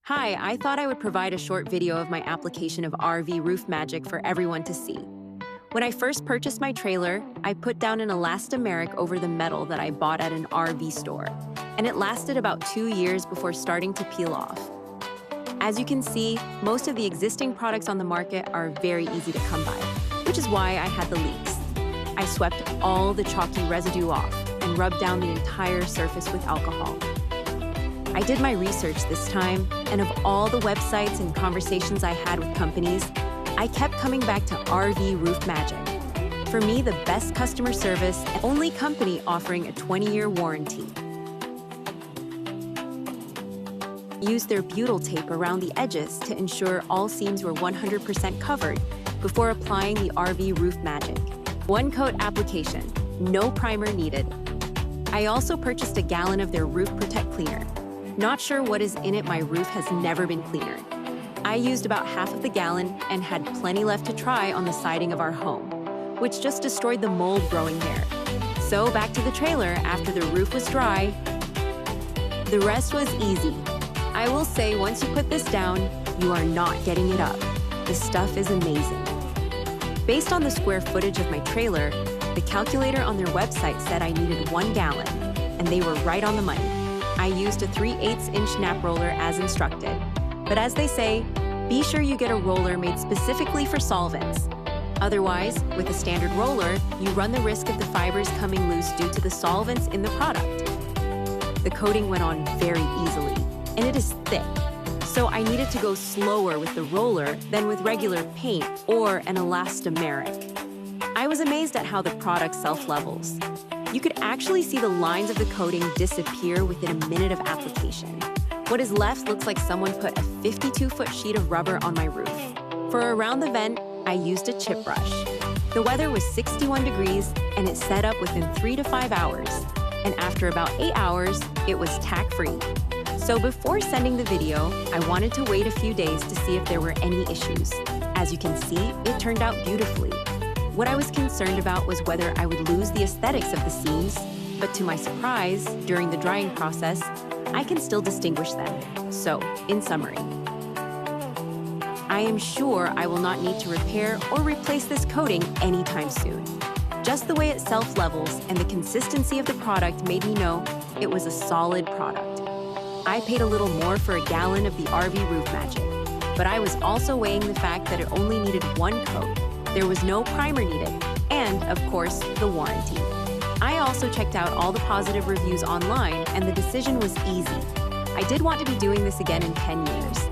Hi, I thought I would provide a short video of my application of RV Roof Magic for everyone to see. When I first purchased my trailer, I put down an elastomeric over the metal that I bought at an RV store, and it lasted about 2 years before starting to peel off. As you can see, most of the existing products on the market are very easy to come by, which is why I had the leaks. I swept all the chalky residue off and rubbed down the entire surface with alcohol. I did my research this time, and of all the websites and conversations I had with companies, I kept coming back to RV Roof Magic. For me, the best customer service and only company offering a 20-year warranty. Used their butyl tape around the edges to ensure all seams were 100% covered before applying the RV Roof Magic. One coat application, no primer needed. I also purchased a gallon of their Roof Protect cleaner. Not sure what is in it, my roof has never been cleaner. I used about half of the gallon and had plenty left to try on the siding of our home, which just destroyed the mold growing there. So back to the trailer after the roof was dry. The rest was easy. I will say once you put this down, you are not getting it up. The stuff is amazing. Based on the square footage of my trailer, the calculator on their website said I needed 1 gallon, and they were right on the money. I used a 3/8-inch nap roller as instructed. But as they say, be sure you get a roller made specifically for solvents. Otherwise, with a standard roller, you run the risk of the fibers coming loose due to the solvents in the product. The coating went on very easily, and it is thick. So I needed to go slower with the roller than with regular paint or an elastomeric. I was amazed at how the product self-levels. You could actually see the lines of the coating disappear within a minute of application. What is left looks like someone put a 52-foot sheet of rubber on my roof. For around the vent, I used a chip brush. The weather was 61 degrees and it set up within 3 to 5 hours. And after about 8 hours, it was tack-free. So before sending the video, I wanted to wait a few days to see if there were any issues. As you can see, it turned out beautifully. What I was concerned about was whether I would lose the aesthetics of the seams, but to my surprise, during the drying process, I can still distinguish them. So, in summary, I am sure I will not need to repair or replace this coating anytime soon. Just the way it self-levels and the consistency of the product made me know it was a solid product. I paid a little more for a gallon of the RV Roof Magic, but I was also weighing the fact that it only needed 1 coat. There was no primer needed, and, of course, the warranty. I also checked out all the positive reviews online, and the decision was easy. I did want to be doing this again in 10 years.